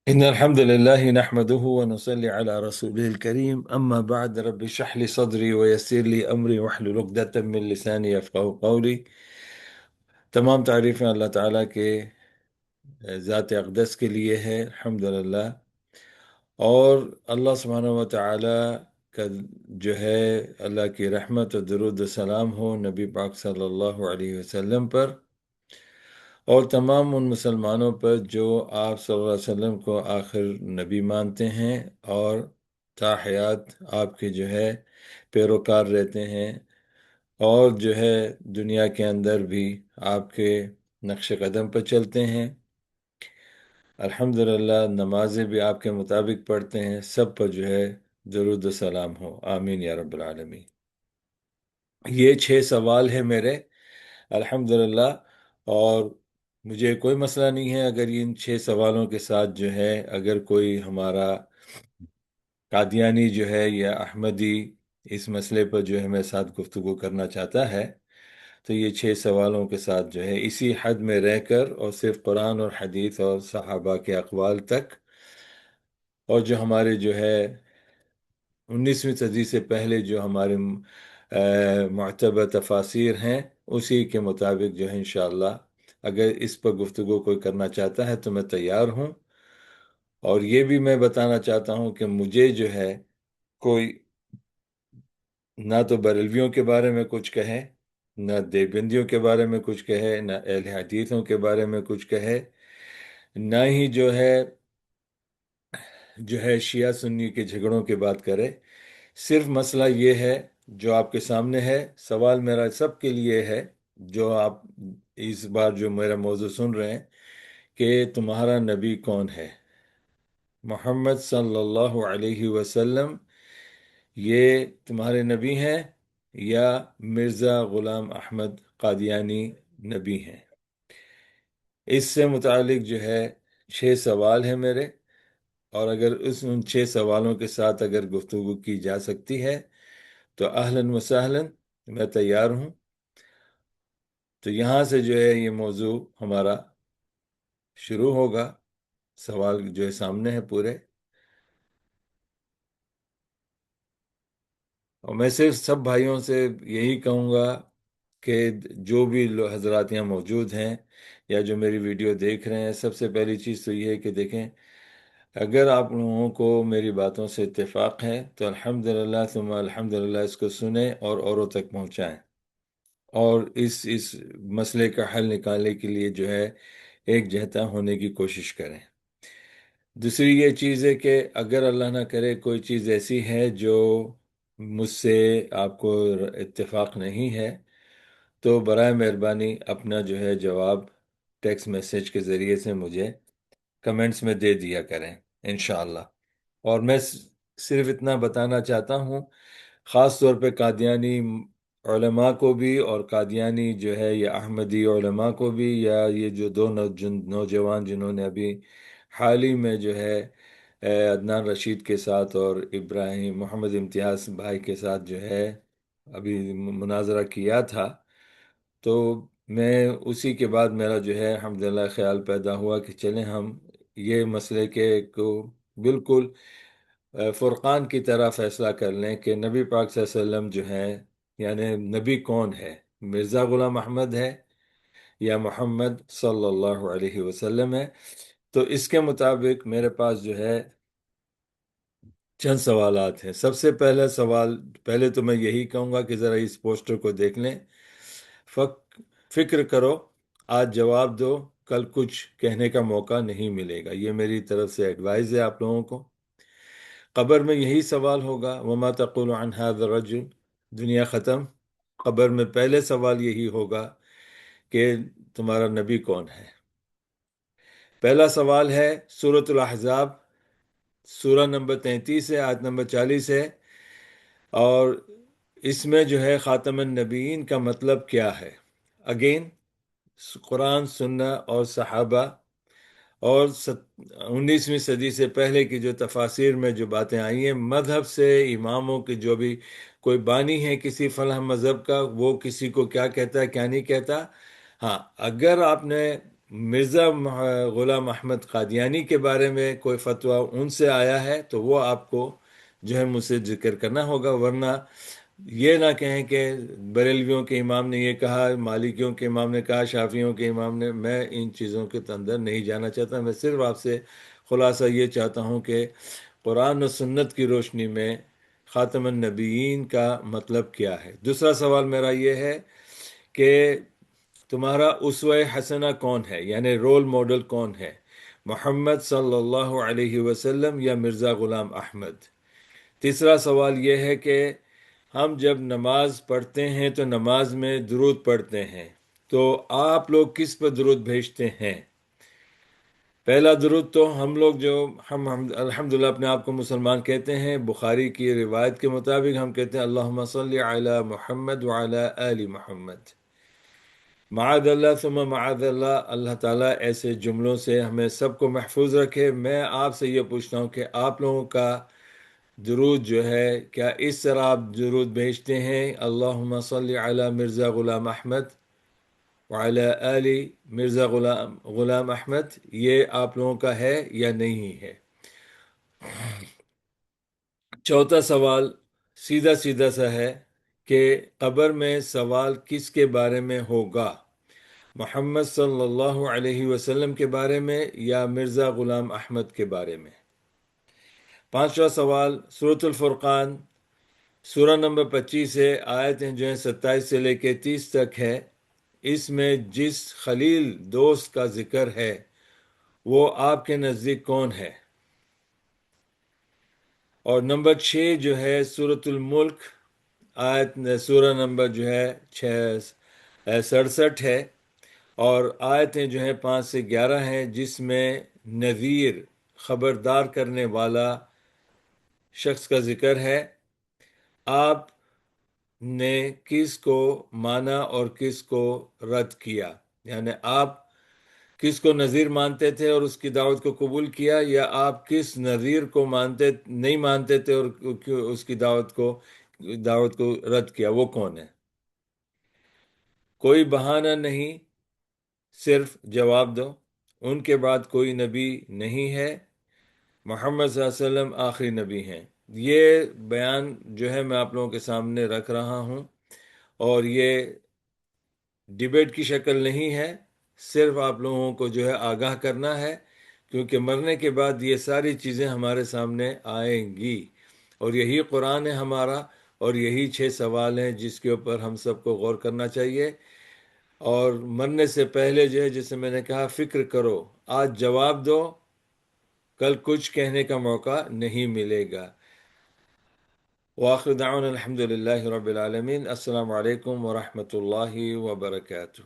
إن الحمد لله نحمده ونصلي على رسوله الكريم أما بعد رب اشرح لي صدري ويسر لي أمري واحلل عقدة من لساني يفقهوا قولي. تمام تعریفیں اللہ تعالیٰ کے ذات اقدس کے لیے ہے الحمدللہ. اور اللہ سبحانہ و تعالیٰ کا جو ہے اللہ کی رحمت و درود و سلام ہو نبی پاک صلی اللہ علیہ وسلم پر اور تمام ان مسلمانوں پر جو آپ صلی اللہ علیہ وسلم کو آخر نبی مانتے ہیں اور تا حیات آپ کے جو ہے پیروکار رہتے ہیں اور جو ہے دنیا کے اندر بھی آپ کے نقش قدم پر چلتے ہیں. الحمدللہ نمازیں بھی آپ کے مطابق پڑھتے ہیں. سب پر جو ہے درود و سلام ہو. آمین یا رب العالمین. یہ 6 سوال ہے میرے الحمدللہ. اور مجھے کوئی مسئلہ نہیں ہے اگر ان 6 سوالوں کے ساتھ جو ہے اگر کوئی ہمارا قادیانی جو ہے یا احمدی اس مسئلے پر جو ہے میرے ساتھ گفتگو کرنا چاہتا ہے تو یہ 6 سوالوں کے ساتھ جو ہے اسی حد میں رہ کر اور صرف قرآن اور حدیث اور صحابہ کے اقوال تک اور جو ہمارے جو ہے 19ویں صدی سے پہلے جو ہمارے معتبر تفاسیر ہیں اسی کے مطابق جو ہے انشاءاللہ اگر اس پر گفتگو کوئی کرنا چاہتا ہے تو میں تیار ہوں. اور یہ بھی میں بتانا چاہتا ہوں کہ مجھے جو ہے کوئی نہ تو بریلویوں کے بارے میں کچھ کہے، نہ دیوبندیوں کے بارے میں کچھ کہے، نہ اہل حدیثوں کے بارے میں کچھ کہے، نہ ہی جو ہے شیعہ سنی کے جھگڑوں کی بات کرے. صرف مسئلہ یہ ہے جو آپ کے سامنے ہے. سوال میرا سب کے لیے ہے جو آپ اس بار جو میرا موضوع سن رہے ہیں کہ تمہارا نبی کون ہے؟ محمد صلی اللہ علیہ وسلم یہ تمہارے نبی ہیں یا مرزا غلام احمد قادیانی نبی ہیں؟ اس سے متعلق جو ہے 6 سوال ہیں میرے. اور اگر ان 6 سوالوں کے ساتھ اگر گفتگو کی جا سکتی ہے تو اہلاً و سہلاً میں تیار ہوں. تو یہاں سے جو ہے یہ موضوع ہمارا شروع ہوگا. سوال جو ہے سامنے ہے پورے. اور میں صرف سب بھائیوں سے یہی کہوں گا کہ جو بھی حضرات یہاں موجود ہیں یا جو میری ویڈیو دیکھ رہے ہیں، سب سے پہلی چیز تو یہ ہے کہ دیکھیں اگر آپ لوگوں کو میری باتوں سے اتفاق ہے تو الحمدللہ ثم الحمدللہ اس کو سنیں اور اوروں تک پہنچائیں اور اس مسئلے کا حل نکالنے کے لیے جو ہے ایک جہتا ہونے کی کوشش کریں. دوسری یہ چیز ہے کہ اگر اللہ نہ کرے کوئی چیز ایسی ہے جو مجھ سے آپ کو اتفاق نہیں ہے تو برائے مہربانی اپنا جو ہے جواب ٹیکسٹ میسیج کے ذریعے سے مجھے کمنٹس میں دے دیا کریں انشاءاللہ. اور میں صرف اتنا بتانا چاہتا ہوں خاص طور پہ قادیانی علماء کو بھی اور قادیانی جو ہے یا احمدی علماء کو بھی یا یہ جو دو نوجوان جنہوں نے ابھی حال ہی میں جو ہے عدنان رشید کے ساتھ اور ابراہیم محمد امتیاز بھائی کے ساتھ جو ہے ابھی مناظرہ کیا تھا تو میں اسی کے بعد میرا جو ہے الحمدللہ خیال پیدا ہوا کہ چلیں ہم یہ مسئلے کے کو بالکل فرقان کی طرح فیصلہ کر لیں کہ نبی پاک صلی اللہ علیہ وسلم جو ہے یعنی نبی کون ہے؟ مرزا غلام احمد ہے یا محمد صلی اللہ علیہ وسلم ہے؟ تو اس کے مطابق میرے پاس جو ہے چند سوالات ہیں. سب سے پہلا سوال، پہلے تو میں یہی کہوں گا کہ ذرا اس پوسٹر کو دیکھ لیں. فکر کرو، آج جواب دو، کل کچھ کہنے کا موقع نہیں ملے گا. یہ میری طرف سے ایڈوائز ہے آپ لوگوں کو. قبر میں یہی سوال ہوگا وما تقول عن هذا الرجل. دنیا ختم، قبر میں پہلے سوال یہی ہوگا کہ تمہارا نبی کون ہے. پہلا سوال ہے سورۃ الاحزاب، سورہ نمبر 33 ہے، آیت نمبر 40 ہے. اور اس میں جو ہے خاتم النبیین کا مطلب کیا ہے؟ اگین قرآن، سنہ اور صحابہ اور 19ویں صدی سے پہلے کی جو تفاسیر میں جو باتیں آئی ہیں، مذہب سے اماموں کے جو بھی کوئی بانی ہے کسی فلاں مذہب کا وہ کسی کو کیا کہتا ہے کیا نہیں کہتا. ہاں اگر آپ نے مرزا غلام احمد قادیانی کے بارے میں کوئی فتویٰ ان سے آیا ہے تو وہ آپ کو جو ہے مجھ سے ذکر کرنا ہوگا، ورنہ یہ نہ کہیں کہ بریلویوں کے امام نے یہ کہا، مالکیوں کے امام نے کہا، شافیوں کے امام نے، میں ان چیزوں کے اندر نہیں جانا چاہتا۔ میں صرف آپ سے خلاصہ یہ چاہتا ہوں کہ قرآن و سنت کی روشنی میں خاتم النبیین کا مطلب کیا ہے۔ دوسرا سوال میرا یہ ہے کہ تمہارا اسوہ حسنہ کون ہے، یعنی رول ماڈل کون ہے، محمد صلی اللہ علیہ وسلم یا مرزا غلام احمد؟ تیسرا سوال یہ ہے کہ ہم جب نماز پڑھتے ہیں تو نماز میں درود پڑھتے ہیں، تو آپ لوگ کس پر درود بھیجتے ہیں؟ پہلا درود تو ہم لوگ جو ہم الحمدللہ اپنے آپ کو مسلمان کہتے ہیں، بخاری کی روایت کے مطابق ہم کہتے ہیں اللہم صلی علی محمد وعلی آل محمد۔ معاذ اللہ ثم معاذ اللہ، اللہ تعالیٰ ایسے جملوں سے ہمیں سب کو محفوظ رکھے۔ میں آپ سے یہ پوچھتا ہوں کہ آپ لوگوں کا درود جو ہے کیا اس طرح آپ درود بھیجتے ہیں اللہم صلی علی مرزا غلام احمد وعلی آل مرزا غلام احمد؟ یہ آپ لوگوں کا ہے یا نہیں ہے؟ چوتھا سوال سیدھا سیدھا سا ہے کہ قبر میں سوال کس کے بارے میں ہوگا، محمد صلی اللہ علیہ وسلم کے بارے میں یا مرزا غلام احمد کے بارے میں؟ پانچواں سوال سورۃ الفرقان سورہ نمبر 25 ہے، آیتیں جو ہیں 27 سے لے کے 30 تک ہے، اس میں جس خلیل دوست کا ذکر ہے وہ آپ کے نزدیک کون ہے؟ اور نمبر 6 جو ہے سورۃ الملک، آیت سورہ نمبر جو ہے 67 ہے، اور آیتیں جو ہیں 5 سے 11 ہیں، جس میں نذیر خبردار کرنے والا شخص کا ذکر ہے۔ آپ نے کس کو مانا اور کس کو رد کیا، یعنی آپ کس کو نذیر مانتے تھے اور اس کی دعوت کو قبول کیا، یا آپ کس نذیر کو نہیں مانتے تھے اور اس کی دعوت کو رد کیا، وہ کون ہے؟ کوئی بہانہ نہیں، صرف جواب دو۔ ان کے بعد کوئی نبی نہیں ہے، محمد صلی اللہ علیہ وسلم آخری نبی ہیں۔ یہ بیان جو ہے میں آپ لوگوں کے سامنے رکھ رہا ہوں، اور یہ ڈیبیٹ کی شکل نہیں ہے، صرف آپ لوگوں کو جو ہے آگاہ کرنا ہے، کیونکہ مرنے کے بعد یہ ساری چیزیں ہمارے سامنے آئیں گی، اور یہی قرآن ہے ہمارا، اور یہی 6 سوال ہیں جس کے اوپر ہم سب کو غور کرنا چاہیے۔ اور مرنے سے پہلے جو ہے جیسے میں نے کہا فکر کرو، آج جواب دو، کل کچھ کہنے کا موقع نہیں ملے گا۔ وآخر دعوانا الحمد للہ رب العالمین۔ السلام علیکم ورحمۃ اللہ وبرکاتہ۔